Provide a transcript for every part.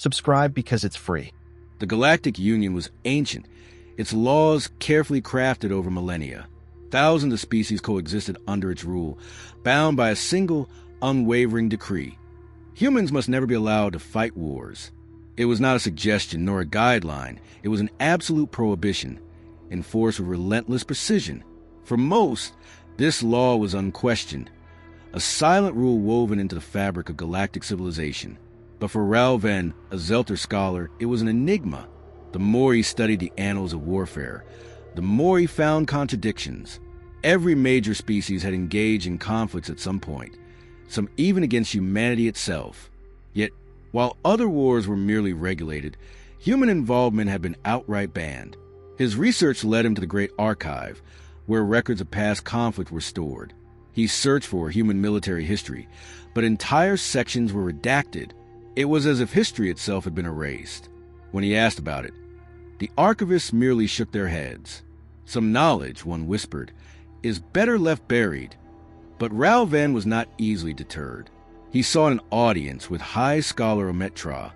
Subscribe because it's free. The Galactic Union was ancient, its laws carefully crafted over millennia. Thousands of species coexisted under its rule, bound by a single, unwavering decree. Humans must never be allowed to fight wars. It was not a suggestion nor a guideline. It was an absolute prohibition, enforced with relentless precision. For most, this law was unquestioned, a silent rule woven into the fabric of galactic civilization. But for Ralven, a Zelter scholar, it was an enigma. The more he studied the annals of warfare, the more he found contradictions. Every major species had engaged in conflicts at some point, some even against humanity itself. Yet, while other wars were merely regulated, human involvement had been outright banned. His research led him to the Great Archive, where records of past conflict were stored. He searched for human military history, but entire sections were redacted. It was as if history itself had been erased. When he asked about it, the archivists merely shook their heads. Some knowledge, one whispered, is better left buried. But Ralven was not easily deterred. He saw an audience with High Scholar Ometra,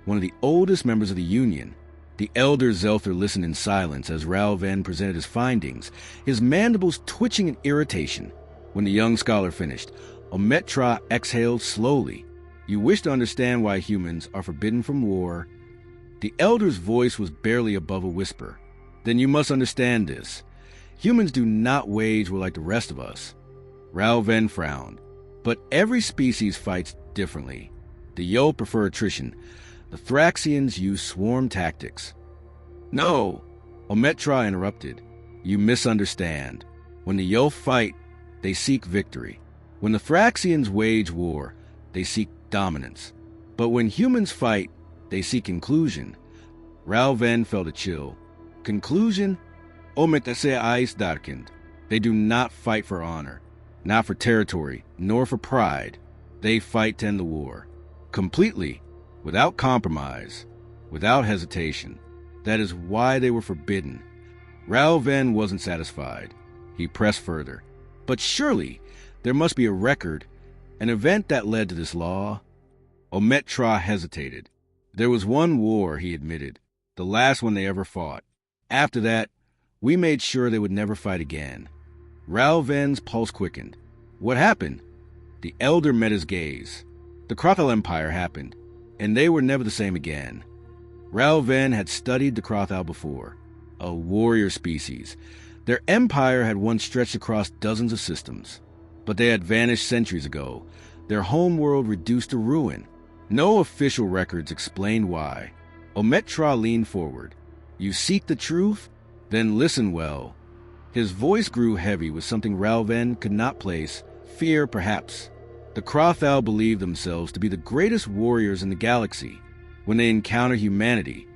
one of the oldest members of the Union. The elder Zelther listened in silence as Ralven presented his findings, his mandibles twitching in irritation. When the young scholar finished, Ometra exhaled slowly. You wish to understand why humans are forbidden from war? The elder's voice was barely above a whisper. Then you must understand this. Humans do not wage war like the rest of us. Ralven frowned. But every species fights differently. The Yo prefer attrition. The Thraxians use swarm tactics. No, Ometra interrupted. You misunderstand. When the Yo fight, they seek victory. When the Thraxians wage war, they seek dominance. But when humans fight, they seek inclusion. Ralven felt a chill. Conclusion? Ometase ais darkened. They do not fight for honor, not for territory, nor for pride. They fight to end the war. Completely, without compromise, without hesitation. That is why they were forbidden. Ralven wasn't satisfied. He pressed further. But surely, there must be a record, an event that led to this law. Ometra hesitated. There was one war, he admitted, the last one they ever fought. After that, we made sure they would never fight again. Ralven's pulse quickened. What happened? The elder met his gaze. The Krothal Empire happened, and they were never the same again. Ralven had studied the Krothal before, a warrior species. Their empire had once stretched across dozens of systems, but they had vanished centuries ago, their homeworld reduced to ruin. No official records explained why. Ometra leaned forward. You seek the truth? Then listen well. His voice grew heavy with something Ralven could not place, fear perhaps. The Krothal believed themselves to be the greatest warriors in the galaxy. When they encountered humanity,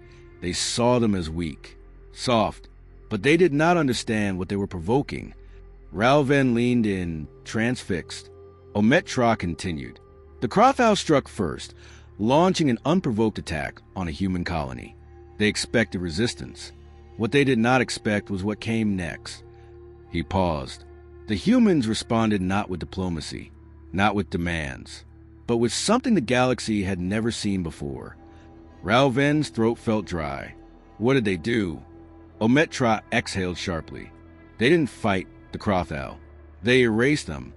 they saw them as weak, soft, but they did not understand what they were provoking. Ralven leaned in, transfixed. Ometra continued. The Krothal struck first, launching an unprovoked attack on a human colony. They expected resistance. What they did not expect was what came next. He paused. The humans responded not with diplomacy, not with demands, but with something the galaxy had never seen before. Ralven's throat felt dry. What did they do? Ometra exhaled sharply. They didn't fight the Krothal. They erased them.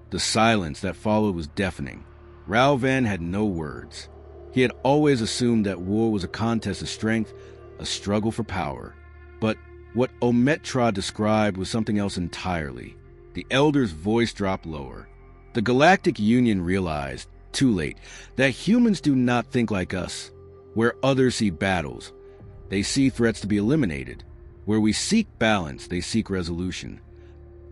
The silence that followed was deafening. Ralven had no words. He had always assumed that war was a contest of strength, a struggle for power. But what Ometra described was something else entirely. The elder's voice dropped lower. The Galactic Union realized, too late, that humans do not think like us. Where others see battles, they see threats to be eliminated. Where we seek balance, they seek resolution.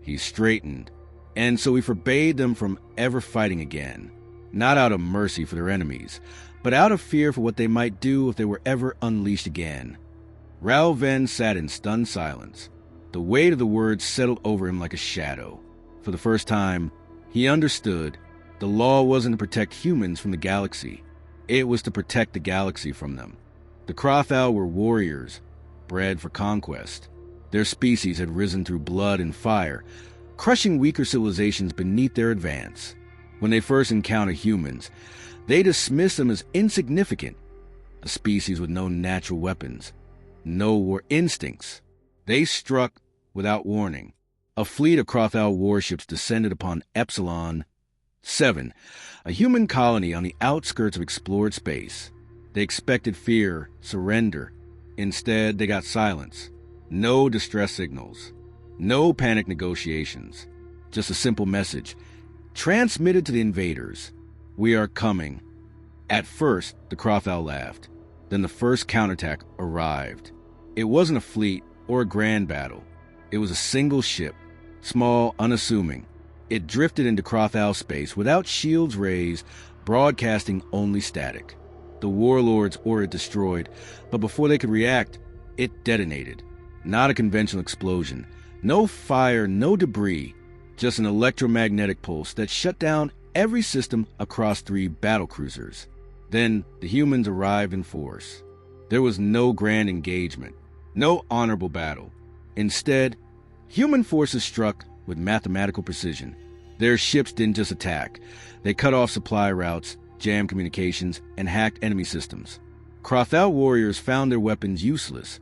He straightened, and so he forbade them from ever fighting again. Not out of mercy for their enemies, but out of fear for what they might do if they were ever unleashed again. Ralven sat in stunned silence. The weight of the words settled over him like a shadow. For the first time, he understood the law wasn't to protect humans from the galaxy. It was to protect the galaxy from them. The Krothal were warriors, bred for conquest. Their species had risen through blood and fire, crushing weaker civilizations beneath their advance. When they first encountered humans, they dismissed them as insignificant. a species with no natural weapons, no war instincts. They struck without warning. A fleet of Crothal warships descended upon Epsilon 7, a human colony on the outskirts of explored space. They expected fear, surrender. Instead, they got silence. No distress signals. No panic negotiations. Just a simple message, transmitted to the invaders. We are coming. At first, the Crothal laughed. Then the first counterattack arrived. It wasn't a fleet or a grand battle. It was a single ship, small, unassuming. It drifted into Crothal space without shields raised, broadcasting only static. The warlords ordered it destroyed, but before they could react, it detonated. Not a conventional explosion. No fire, no debris. Just an electromagnetic pulse that shut down every system across 3 battlecruisers. Then the humans arrived in force. There was no grand engagement, no honorable battle. Instead, human forces struck with mathematical precision. Their ships didn't just attack. They cut off supply routes, jammed communications, and hacked enemy systems. Crothal warriors found their weapons useless,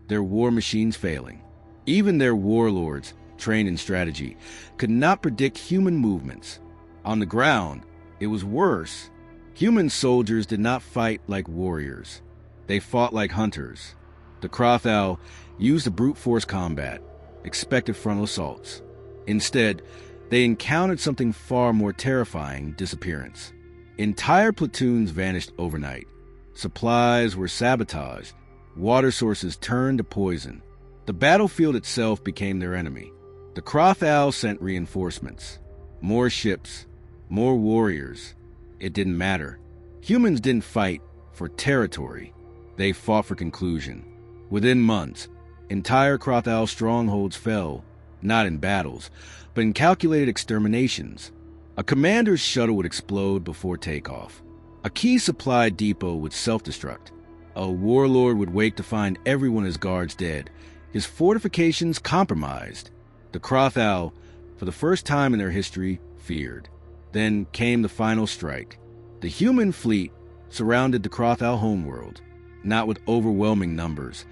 their war machines failing. Even their warlords, trained in strategy, could not predict human movements. On the ground, it was worse. Human soldiers did not fight like warriors. They fought like hunters. The Crothal used a brute force combat, expected frontal assaults. Instead, they encountered something far more terrifying: disappearance. Entire platoons vanished overnight. Supplies were sabotaged. Water sources turned to poison. The battlefield itself became their enemy. The Crothal sent reinforcements. More ships, more warriors. It didn't matter. Humans didn't fight for territory. They fought for conclusion. Within months, entire Crothal strongholds fell, not in battles, but in calculated exterminations. A commander's shuttle would explode before takeoff. A key supply depot would self-destruct. A warlord would wake to find every one of his guards dead, his fortifications compromised. The Crothal, for the first time in their history, feared. Then came the final strike. The human fleet surrounded the Crothal homeworld, not with overwhelming numbers,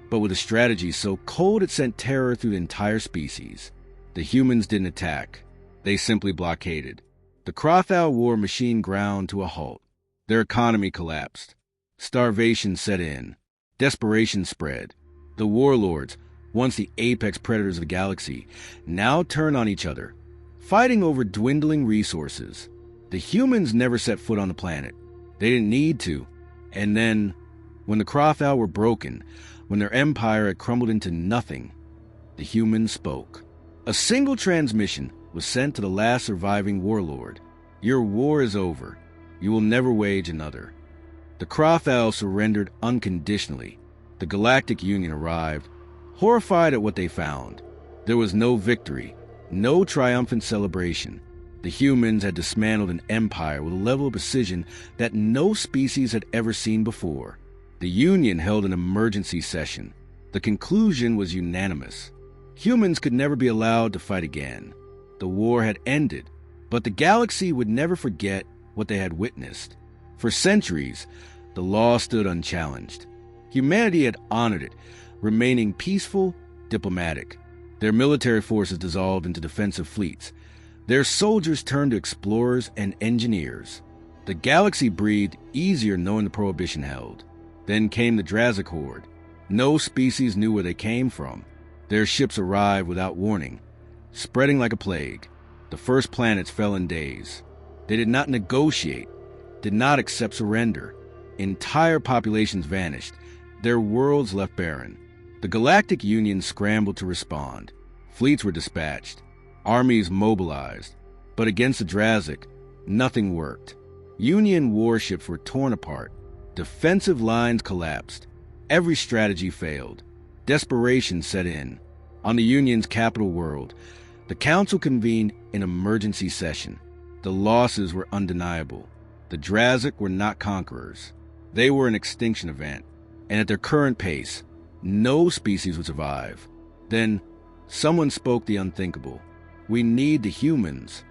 but with a strategy so cold it sent terror through the entire species. The humans didn't attack. They simply blockaded. The Crothal war machine ground to a halt. Their economy collapsed. Starvation set in. Desperation spread. The warlords, once the apex predators of the galaxy, now turned on each other, fighting over dwindling resources. The humans never set foot on the planet. They didn't need to. And then, when the Crothal were broken, when their empire had crumbled into nothing, the humans spoke. A single transmission was sent to the last surviving warlord. Your war is over. You will never wage another. The Crothal surrendered unconditionally. The Galactic Union arrived, horrified at what they found. There was no victory, no triumphant celebration. The humans had dismantled an empire with a level of precision that no species had ever seen before. The Union held an emergency session. The conclusion was unanimous. Humans could never be allowed to fight again. The war had ended, but the galaxy would never forget what they had witnessed. For centuries, the law stood unchallenged. Humanity had honored it, remaining peaceful, diplomatic. Their military forces dissolved into defensive fleets. Their soldiers turned to explorers and engineers. The galaxy breathed easier knowing the prohibition held. Then came the Drazic horde. No species knew where they came from. Their ships arrived without warning, spreading like a plague. The first planets fell in days. They did not negotiate, did not accept surrender. Entire populations vanished, their worlds left barren. The Galactic Union scrambled to respond. Fleets were dispatched, armies mobilized. But against the Drazic, nothing worked. Union warships were torn apart. Defensive lines collapsed. Every strategy failed. Desperation set in. On the Union's capital world, the Council convened an emergency session. The losses were undeniable. The Drazic were not conquerors. They were an extinction event, and at their current pace, no species would survive. Then, someone spoke the unthinkable. We need the humans.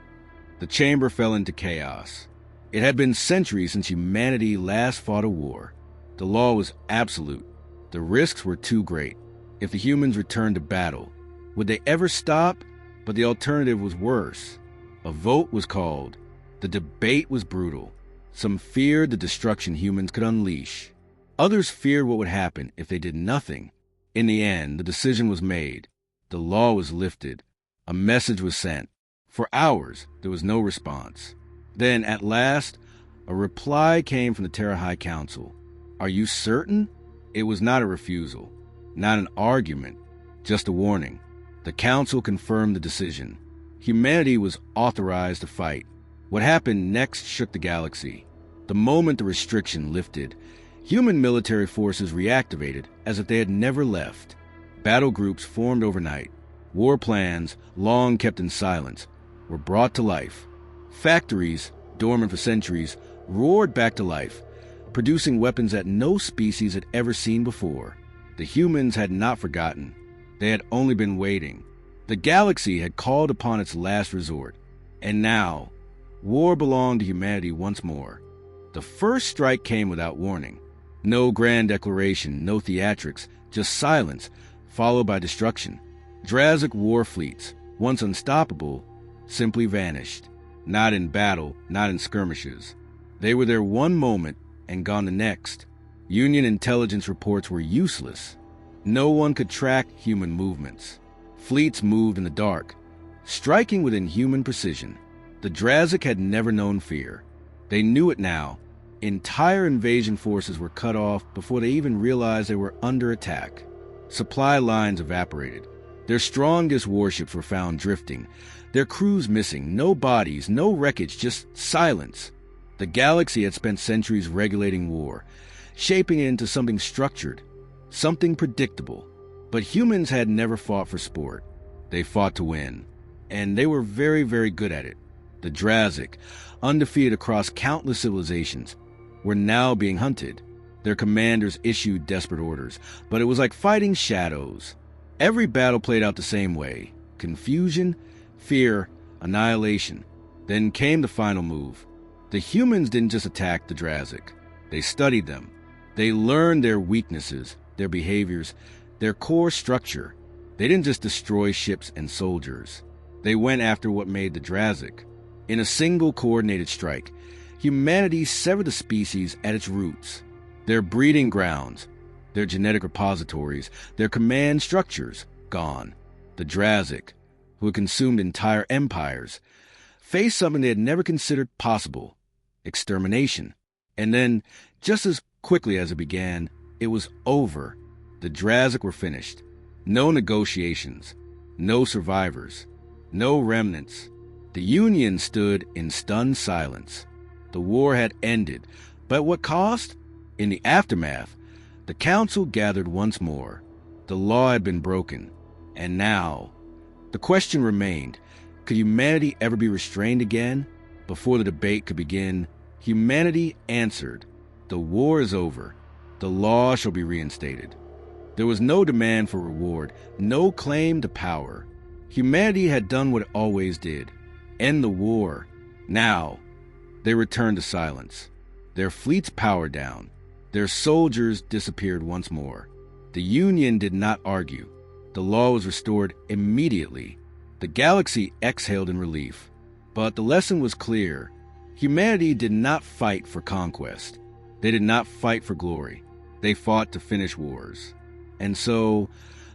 The chamber fell into chaos. It had been centuries since humanity last fought a war. The law was absolute. The risks were too great. If the humans returned to battle, would they ever stop? But the alternative was worse. A vote was called. The debate was brutal. Some feared the destruction humans could unleash. Others feared what would happen if they did nothing. In the end, the decision was made. The law was lifted. A message was sent. For hours, there was no response. Then, at last, a reply came from the Terra High Council. Are you certain? It was not a refusal, not an argument, just a warning. The council confirmed the decision. Humanity was authorized to fight. What happened next shook the galaxy. The moment the restriction lifted, human military forces reactivated as if they had never left. Battle groups formed overnight. War plans, long kept in silence, were brought to life. Factories, dormant for centuries, roared back to life, producing weapons that no species had ever seen before. The humans had not forgotten. They had only been waiting. The galaxy had called upon its last resort. And now, war belonged to humanity once more. The first strike came without warning. No grand declaration, no theatrics, just silence, followed by destruction. Drazic war fleets, once unstoppable, simply vanished. Not in battle, not in skirmishes. They were there one moment and gone the next. Union intelligence reports were useless. No one could track human movements. Fleets moved in the dark, striking within human precision. The Drazic had never known fear. They knew it now. Entire invasion forces were cut off before they even realized they were under attack. Supply lines evaporated. Their strongest warships were found drifting, their crews missing, no bodies, no wreckage, just silence. The galaxy had spent centuries regulating war, shaping it into something structured, something predictable. But humans had never fought for sport. They fought to win. And they were very, very good at it. The Drazic, undefeated across countless civilizations, were now being hunted. Their commanders issued desperate orders, but it was like fighting shadows. Every battle played out the same way. Confusion, fear, annihilation. Then came the final move. The humans didn't just attack the Drazic. They studied them. They learned their weaknesses, their behaviors, their core structure. They didn't just destroy ships and soldiers. They went after what made the Drazic. In a single coordinated strike, humanity severed the species at its roots. Their breeding grounds, their genetic repositories, their command structures, gone. The Drazic, who had consumed entire empires, faced something they had never considered possible: extermination. And then, just as quickly as it began, it was over. The Drazic were finished. No negotiations, no survivors, no remnants. The Union stood in stunned silence. The war had ended, but at what cost? In the aftermath, the Council gathered once more. The law had been broken, and now, the question remained: could humanity ever be restrained again? Before the debate could begin, humanity answered: the war is over. The law shall be reinstated. There was no demand for reward, no claim to power. Humanity had done what it always did: end the war. Now, they returned to silence. Their fleets powered down. Their soldiers disappeared once more. The Union did not argue. The law was restored immediately. The galaxy exhaled in relief. But the lesson was clear. Humanity did not fight for conquest. They did not fight for glory. They fought to finish wars. And so,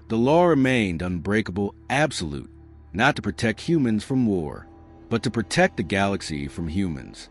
the law remained unbreakable, absolute, not to protect humans from war, but to protect the galaxy from humans.